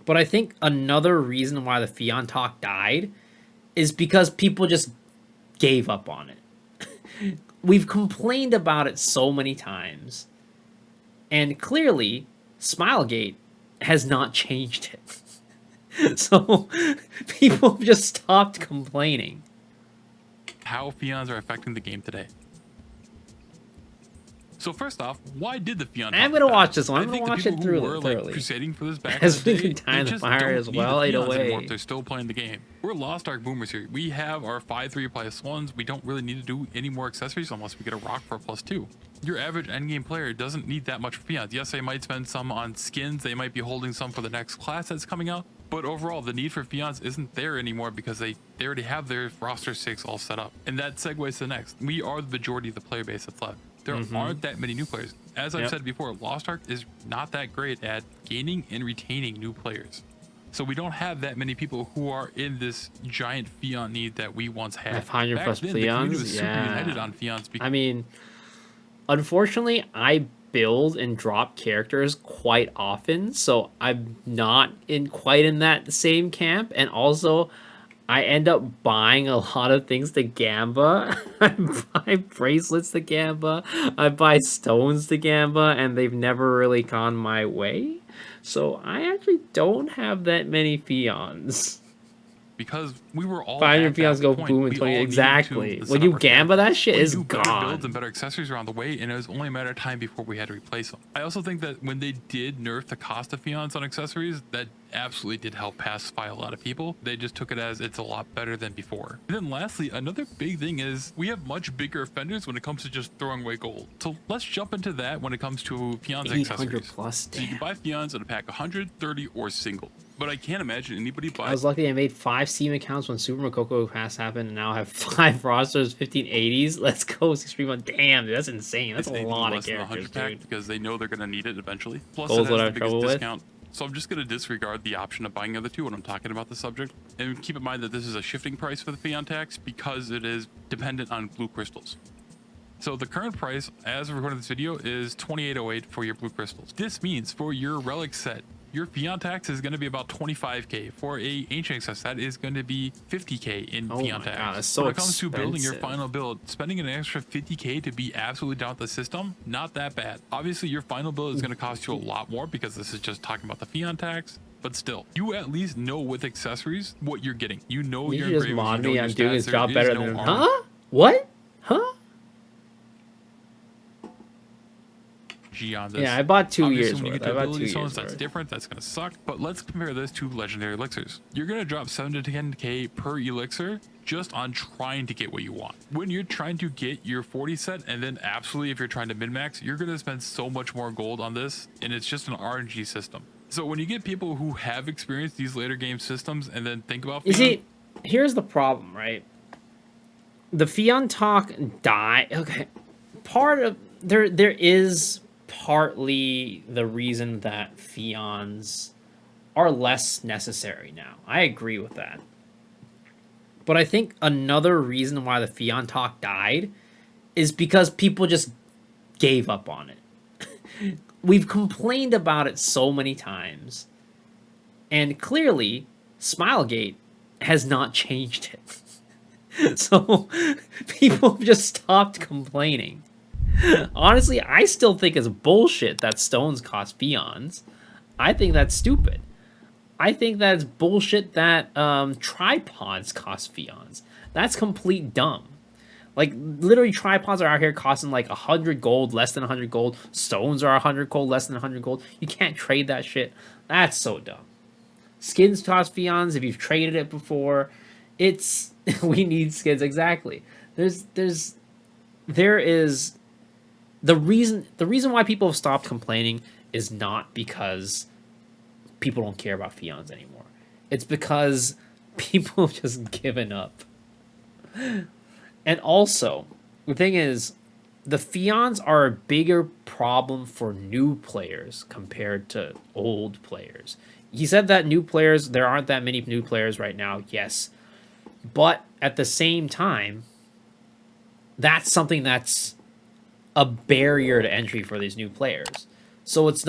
But I think another reason why the Pheon talk died is because people just gave up on it. We've complained about it so many times, and clearly, Smilegate has not changed it. So people have just stopped complaining. How PHEONS are affecting the game today. So first off, why did the PHEON? I'm gonna watch this one. I'm gonna watch it thoroughly. Like crusading for this back as in we the day, can tie they the just fire don't as need well. the Either PHEONS anymore way, if they're still playing the game. We're Lost Ark boomers here. We have our 5/3+1s. We don't really need to do any more accessories unless we get a rock for a +2. Your average endgame player doesn't need that much for PHEONS. Yes, they might spend some on skins. They might be holding some for the next class that's coming out. But overall, the need for PHEONS isn't there anymore because they already have their roster 6 all set up. And that segues to the next. We are the majority of the player base that's left. There aren't that many new players. As I've said before, Lost Ark is not that great at gaining and retaining new players. So we don't have that many people who are in this giant PHEON need that we once had. 500 plus then, the community was PHEONs. super united on PHEONs. I mean, unfortunately, I build and drop characters quite often, so I'm not quite in that same camp. And also, I end up buying a lot of things to Gamba. I buy bracelets to Gamba. I buy stones to Gamba, and they've never really gone my way. So I actually don't have that many PHEONs. Because we were all 500 PHEONs go boom in 20. Exactly. When you Gamba, that shit is gone. Better builds and better accessories around the way, and it was only a matter of time before we had to replace them. I also think that when they did nerf the cost of PHEONs on accessories, that absolutely did help pacify a lot of people. They just took it as it's a lot better than before. And then lastly, another big thing is we have much bigger offenders when it comes to just throwing away gold. So let's jump into that when it comes to PHEONs accessories. Plus, so you can buy PHEONs in a pack 100, 30, or single. But I can't imagine anybody buy. I was lucky I made 5 Steam accounts when Super Makoko Pass happened, and now I have 5 rosters, 1580s. Let's go, Stream on. Damn, dude, that's insane. That's a lot of characters, dude. Because they know they're going to need it eventually. Plus, Gold's it has what I the have biggest trouble discount. So I'm just going to disregard the option of buying the other two when I'm talking about the subject. And keep in mind that this is a shifting price for the PHEON tax because it is dependent on blue crystals. So the current price, as we're recording this video, is $28.08 for your blue crystals. This means for your relic set, your PHEON tax is going to be about $25K. For a ancient access, that is going to be $50K in PHEON tax. God, that's so when it comes to building your expensive. final build, spending an extra $50K to be absolutely down with the system, not that bad. Obviously, your final build is going to cost you a lot more because this is just talking about the PHEON tax. But still, you at least know with accessories what you're getting. You know You your just mod me. I'm doing his stats. job There is better no than him. armor. Huh? What? Huh? On this. Yeah, I bought 2 Obviously, years when you worth. get I to bought 2 ability years zones, that's worth. different. That's going to suck. But let's compare this to legendary elixirs. You're going to drop 7 to 10K per elixir just on trying to get what you want. When you're trying to get your 40 set, and then absolutely if you're trying to min-max, you're going to spend so much more gold on this, and it's just an RNG system. So when you get people who have experienced these later game systems and then think about You PHEON, see, here's the problem, right? The PHEON talk die. Okay, part of there is partly the reason that PHEONs are less necessary now. I agree with that. But I think another reason why the PHEON talk died is because people just gave up on it. We've complained about it so many times, and clearly, Smilegate has not changed it. So people have just stopped complaining. Honestly, I still think it's bullshit that stones cost PHEONs. I think that's stupid. I think that's bullshit that tripods cost PHEONs. That's complete dumb. Like, literally, tripods are out here costing like 100 gold, less than 100 gold. Stones are 100 gold, less than 100 gold. You can't trade that shit. That's so dumb. Skins cost PHEONs if you've traded it before. It's we need skins, exactly. There is the reason why people have stopped complaining is not because people don't care about PHEONs anymore. It's because people have just given up. And also, the thing is, the PHEONs are a bigger problem for new players compared to old players. He said that new players, there aren't that many new players right now, yes. But at the same time, that's something that's a barrier to entry for these new players. So it's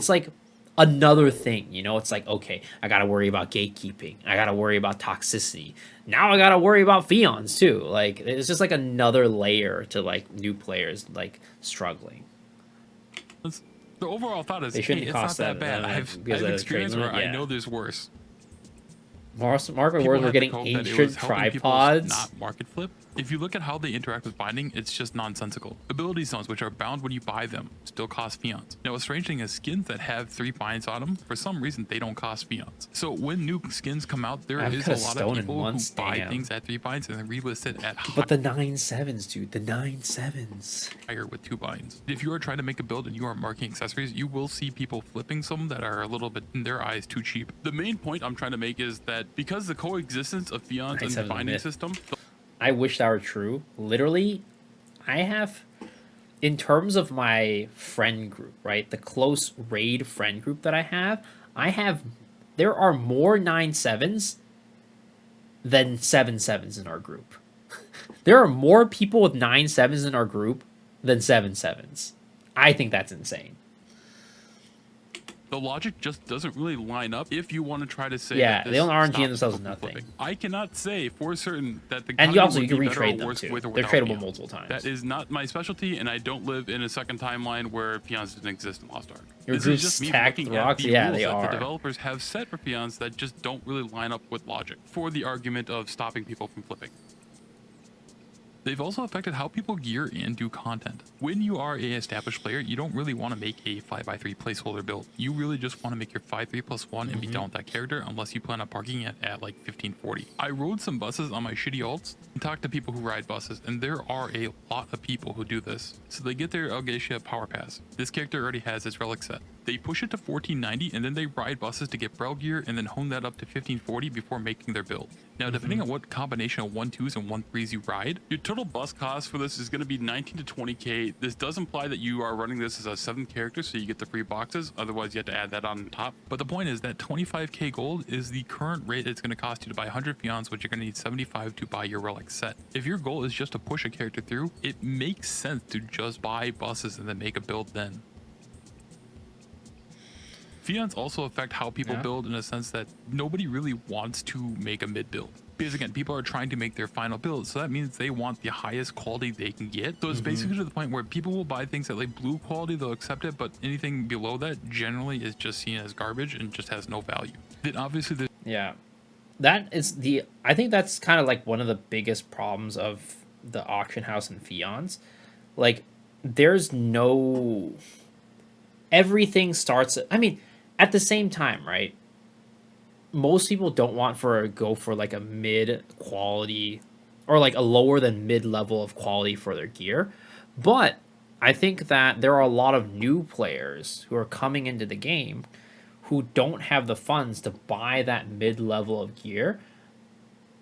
like another thing, you know. It's like, okay, I gotta worry about gatekeeping, I gotta worry about toxicity, now I gotta worry about Feons too. Like, it's just like another layer to like new players like struggling. The overall thought is, They hey, shouldn't it's not cost that that, bad. I because have of the trade experience where limit. I Yeah. know there's worse. Market People words, we're have getting the hope that it was ancient helping people tripods. not market flip. If you look at how they interact with binding, it's just nonsensical. Ability zones, which are bound when you buy them, still cost Feons. Now, a strange thing is skins that have 3 binds on them, for some reason, they don't cost Feons. So when new skins come out, there I've is got a a lot of stone in people who once, buy damn. things at 3 binds and then relist it at But the 9/7s, dude, the 9/7s. higher with 2 binds. If you are trying to make a build and you are marking accessories, you will see people flipping some that are a little bit, in their eyes, too cheap. The main point I'm trying to make is that because the coexistence of Feons and the 9/7's a binding myth. system, I wish that were true. Literally, I have, in terms of my friend group, right? The close raid friend group that I have, there are more 9/7s than 7/7s in our group. There are more people with 9/7s in our group than 7/7s. I think that's insane. the logic just doesn't really line up if you want to try to say Yeah, that they don't RNG stops themselves people from nothing. flipping. I cannot say for certain that the And you economy also, would you can be better or retrade them worse too. with or They're without tradable Feon. multiple times. That is not my specialty, and I don't live in a second timeline where Feons didn't exist in Lost Ark. Your This is group's just me stacked looking rocks? at the Yeah, rules they that the are. developers have set for Feons that just don't really line up with logic for the argument of stopping people from flipping. They've also affected how people gear and do content. When you are a established player, you don't really want to make a 5x3 placeholder build. You really just want to make your 5/3+1 and be done with that character, unless you plan on parking it at like 1540. I rode some buses on my shitty alts and talked to people who ride buses, and there are a lot of people who do this. So they get their Algacia Power Pass. This character already has its relic set. They push it to 1490 and then they ride buses to get Brel gear and then hone that up to 1540 before making their build. Now, depending on what combination of 1-2s and 1-3s you ride, your total bus cost for this is going to be 19 to 20k. This does imply that you are running this as a 7th character, so you get the free boxes. Otherwise, you have to add that on top. But the point is that 25k gold is the current rate it's going to cost you to buy 100 Feons, which you're going to need 75 to buy your relic set. If your goal is just to push a character through, it makes sense to just buy buses and then make a build then. Feons also affect how people build in a sense that nobody really wants to make a mid build. Because again, people are trying to make their final build, so that means they want the highest quality they can get. So it's basically to the point where people will buy things at like blue quality, they'll accept it, but anything below that generally is just seen as garbage and just has no value. Then obviously Yeah. That is I think that's kind of like one of the biggest problems of the auction house and Feons. Like, there's no, everything starts, I mean, at the same time, right? Most people don't want go for like a mid quality or like a lower than mid level of quality for their gear. But I think that there are a lot of new players who are coming into the game who don't have the funds to buy that mid level of gear,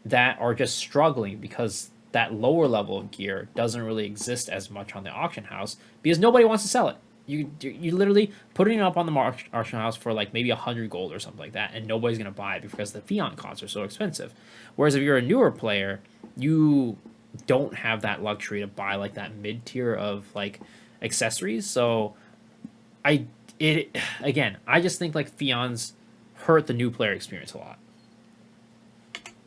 that are just struggling because that lower level of gear doesn't really exist as much on the auction house because nobody wants to sell it. You literally putting it up on the auction house for like maybe 100 gold or something like that, and nobody's gonna buy it because the Feon costs are so expensive. Whereas if you're a newer player, you don't have that luxury to buy like that mid tier of like accessories. So I just think like Feons hurt the new player experience a lot.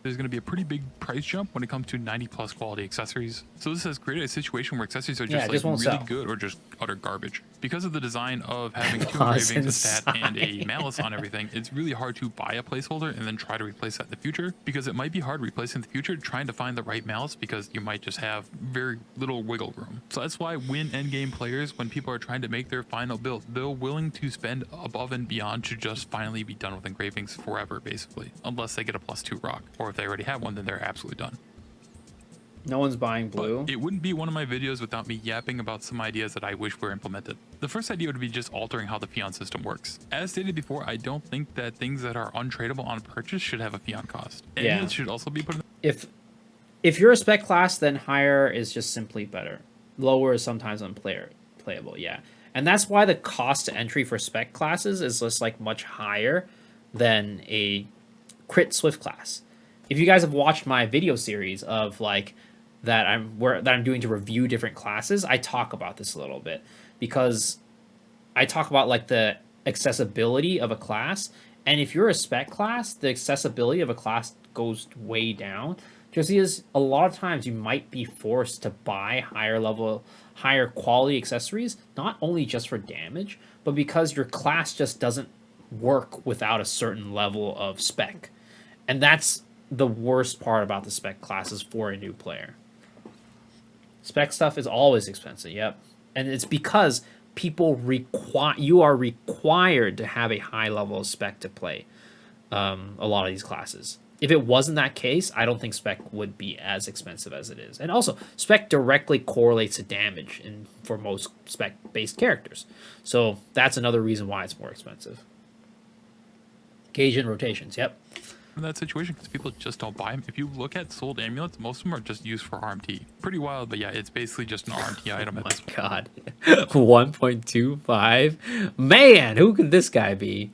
there's going to be a pretty big price jump when it comes to 90 plus quality accessories. So this has created a situation where accessories are just really sell. good or just utter garbage. Because of the design of having 2 Pause engravings, a stat, and a inside. malice on everything, it's really hard to buy a placeholder and then try to replace that in the future, because it might be hard replacing in the future trying to find the right malice because you might just have very little wiggle room. So that's why when endgame players, when people are trying to make their final build, they're willing to spend above and beyond to just finally be done with engravings forever, basically, unless they get a +2 rock, or if they already have one, then they're absolutely done. No one's buying blue. But it wouldn't be one of my videos without me yapping about some ideas that I wish were implemented. The first idea would be just altering how the Feon system works. As stated before, I don't think that things that are untradeable on purchase should have a Feon cost. And it should also be put in. If you're a spec class, then higher is just simply better. Lower is sometimes playable, yeah. And that's why the cost to entry for spec classes is just like much higher than a crit swift class. If you guys have watched my video series of like that I'm doing to review different classes, I talk about this a little bit because I talk about like the accessibility of a class. And if you're a spec class, the accessibility of a class goes way down. Just because a lot of times you might be forced to buy higher quality accessories, not only just for damage, but because your class just doesn't work without a certain level of spec. And that's the worst part about the spec classes for a new player. Spec stuff is always expensive, yep. And it's because you are required to have a high level of spec to play a lot of these classes. If it wasn't that case, I don't think spec would be as expensive as it is. And also, spec directly correlates to damage for most spec-based characters. So that's another reason why it's more expensive. Gauge and rotations, yep. In that situation, because people just don't buy them. If you look at sold amulets, most of them are just used for RMT. Pretty wild, but yeah, it's basically just an RMT item. Oh my god. 1.25? Man, who could this guy be?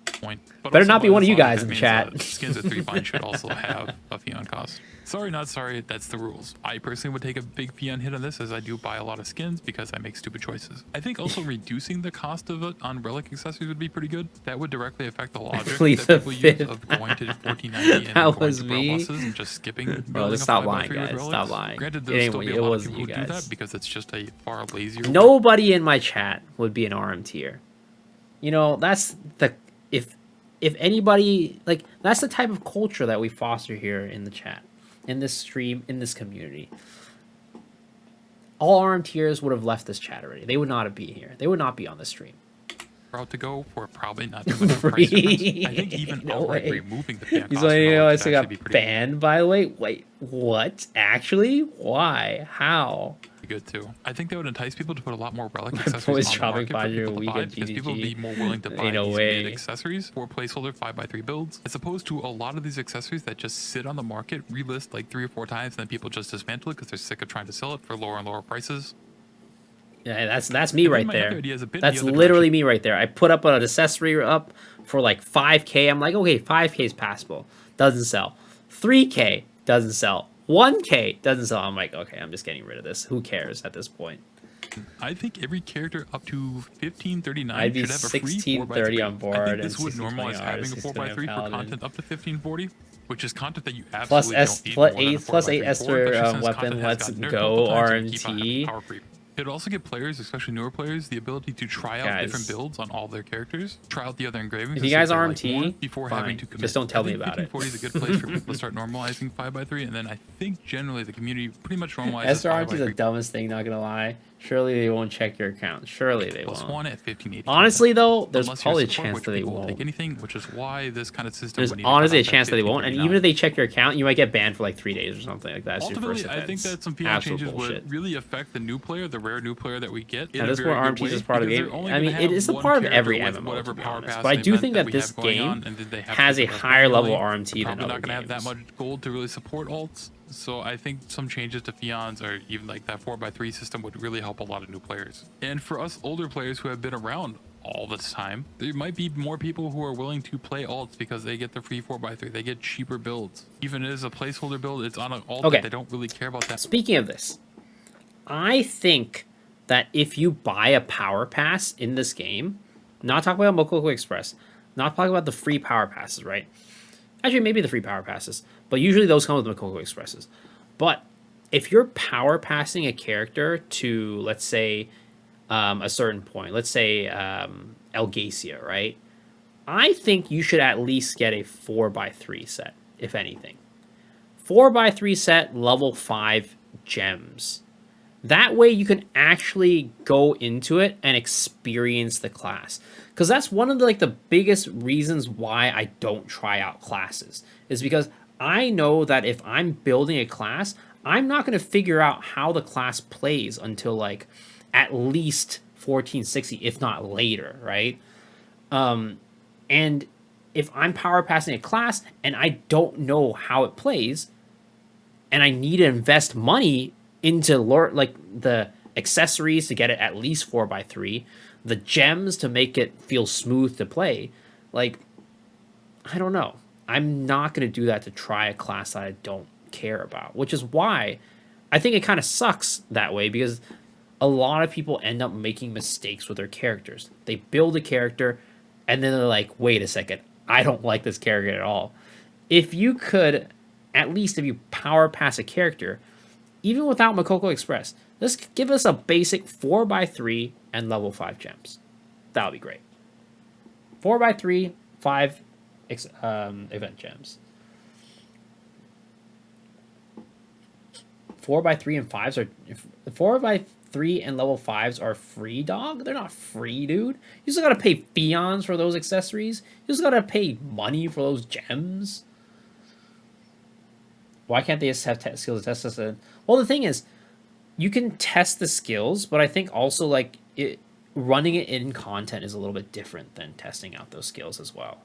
Point. But Better not be one of you guys in the chat. Skins at 3 bind should also have a Pheon cost. Sorry, not sorry, that's the rules. I personally would take a big Pheon hit on this, as I do buy a lot of skins because I make stupid choices. I think also reducing the cost of it on relic accessories would be pretty good. That would directly affect the logic that people use of going to 1490 and going to bro bosses and just skipping. Bro, stop lying, guys. Stop lying. Granted, there'll still be a lot of people who do that because it's just a far lazier. Nobody in my chat would be an RM tier. You know, that's the if anybody, like, that's the type of culture that we foster here in the chat, in this stream, in this community. All RM tiers would have left this chat already. They would not be here. They would not be on the stream. Route to go for probably not too much of a price difference. I think even outright removing the fan cost I still got banned, by the way. Wait, what? Actually? Why? How? Good too. I think that would entice people to put a lot more relic accessories on the market for people to buy, because people would be more willing to buy these mid accessories for placeholder 5x3 builds, as opposed to a lot of these accessories that just sit on the market, relist like 3 or 4 times, and then people just dismantle it because they're sick of trying to sell it for lower and lower prices. Yeah, that's me right there. That's literally me right there. I put up an accessory up for like 5K. I'm like, okay, 5K is passable. Doesn't sell. 3K doesn't sell. 1K doesn't sell. I'm like, okay, I'm just getting rid of this. Who cares at this point? I think every character up to 1539 I'd be should have a free 1630 on board. I think this would normalize having a 4x3 for content up to 1540, which is content that you absolutely don't need more than a 8 Esther weapon. Let's go RMT. It would also give players, especially newer players, the ability to try out different builds on all their characters, try out the other engravings. If you guys RMT, before having to commit. Just don't tell me about it. 1540 is a good place for people to start normalizing 5x3, and then I think generally the community pretty much normalizes. Esther RMT is the dumbest thing, not gonna lie. Surely they won't check your account. Surely they won't. +1 at 1580. Honestly, though, there's probably a chance that they won't. Take anything, which is why this kind of system. There's honestly a chance that they won't, and even if they check your account, you might get banned for like 3 days or something like that. Ultimately, I think that some PHEONS changes would really affect the new player, the rare new player that we get. And this is where RMTs is part of the game. I mean, it is a part of every MMO, to be honest. But I do think that this game has a higher level RMT than other games. Probably not going to have that much gold to really support alts. So I think some changes to PHEONS, or even like that 4x3 system, would really help a lot of new players. And for us older players who have been around all this time, there might be more people who are willing to play alts because they get the free 4x3. They get cheaper builds. Even as a placeholder build, it's on an alt that they don't really care about that. Speaking of this, I think that if you buy a power pass in this game, not talking about Mokoku Express, not talking about the free power passes, right? Actually, maybe the free power passes, but usually those come with Mokoku Expresses. But if you're power passing a character to, let's say, a certain point, let's say Elgacia, right? I think you should at least get a 4x3 set, if anything. 4x3 set, level 5 gems. That way you can actually go into it and experience the class. Because that's one of the biggest reasons why I don't try out classes. Is because I know that if I'm building a class, I'm not going to figure out how the class plays until like at least 1460, if not later, right? And if I'm power passing a class and I don't know how it plays, and I need to invest money into like the accessories to get it at least 4x3, the gems to make it feel smooth to play, like, I don't know. I'm not going to do that to try a class that I don't care about, which is why I think it kind of sucks that way, because a lot of people end up making mistakes with their characters. They build a character, and then they're like, wait a second, I don't like this character at all. If you could, at least if you power pass a character, even without Makoko Express, just give us a basic 4x3 and level 5 gems. That would be great. 4x3, 5 event gems. 4x3 and 5s are... 4x3 and level 5s are free, dog? They're not free, dude. You still gotta pay PHEONS for those accessories. You still gotta pay money for those gems. Why can't they just have skills to test this? Well, the thing is, you can test the skills, but I think also like running it in content is a little bit different than testing out those skills as well.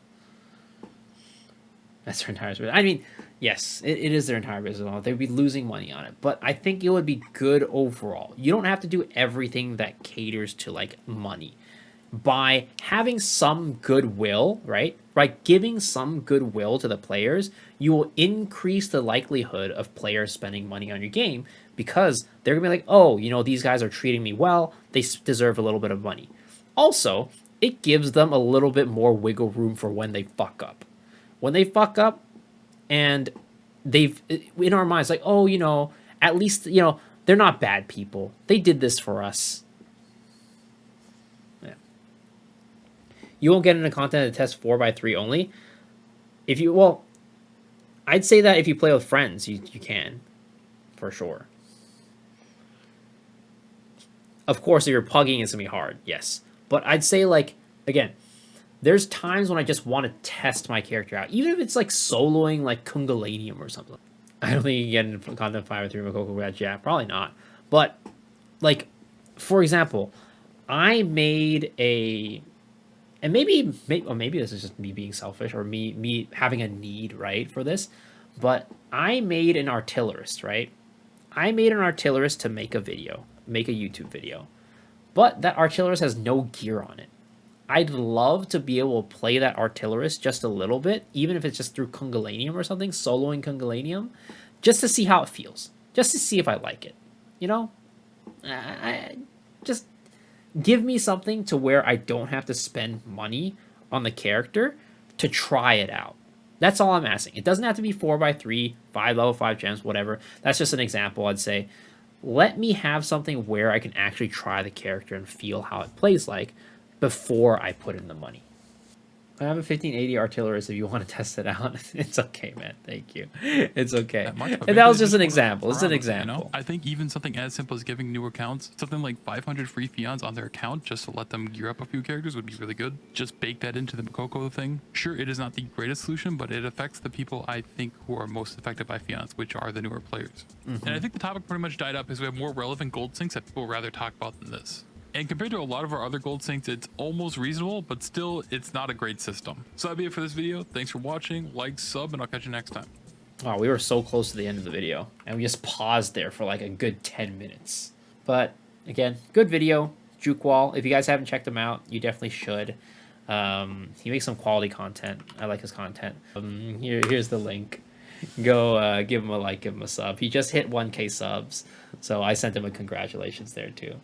That's their entire business. I mean, yes, it is their entire business. They'd be losing money on it, but I think it would be good overall. You don't have to do everything that caters to like money. By having some goodwill, right? By giving some goodwill to the players, you will increase the likelihood of players spending money on your game because they're gonna be like, oh, you know, these guys are treating me well. They deserve a little bit of money. Also, it gives them a little bit more wiggle room for when they fuck up. When they fuck up and they've, in our minds, like, oh, you know, at least, you know, they're not bad people. They did this for us. Yeah. You won't get into content to test 4x3 only. If you, well, I'd say that if you play with friends, you can, for sure. Of course, if you're pugging, it's going to be hard, yes. But I'd say, like, again, there's times when I just want to test my character out. Even if it's, like, soloing, like, Kungalanium or something. I don't think you can get into content 5 or 3 Makoko with that. Probably not. But, like, for example, I made a... And maybe this is just me being selfish or me having a need, right, for this. But I made an artillerist, right? I made an artillerist to make a video. Make a YouTube video. But that artillerist has no gear on it. I'd love to be able to play that artillerist just a little bit, even if it's just through Kungalanium or something, soloing Kungalanium, just to see how it feels. Just to see if I like it. You know? Just give me something to where I don't have to spend money on the character to try it out. That's all I'm asking. It doesn't have to be 4x3, 5 level 5 gems, whatever. That's just an example, I'd say. Let me have something where I can actually try the character and feel how it plays like before I put in the money. I have a 1580 artillerist if you want to test it out. It's okay, man. Thank you. It's okay. And that was just an example. It's an example. You know? I think even something as simple as giving new accounts, something like 500 free PHEONS on their account just to let them gear up a few characters would be really good. Just bake that into the Makoko thing. Sure, it is not the greatest solution, but it affects the people I think who are most affected by PHEONS, which are the newer players. And I think the topic pretty much died up because we have more relevant gold sinks that people would rather talk about than this. And compared to a lot of our other gold sinks, it's almost reasonable, but still, it's not a great system. So that'd be it for this video. Thanks for watching. Like, sub, and I'll catch you next time. Oh, we were so close to the end of the video, and we just paused there for like a good 10 minutes. But again, good video. Jukwol, if you guys haven't checked him out, you definitely should. He makes some quality content. I like his content. Here's the link. Go give him a like, give him a sub. He just hit 1K subs, so I sent him a congratulations there too.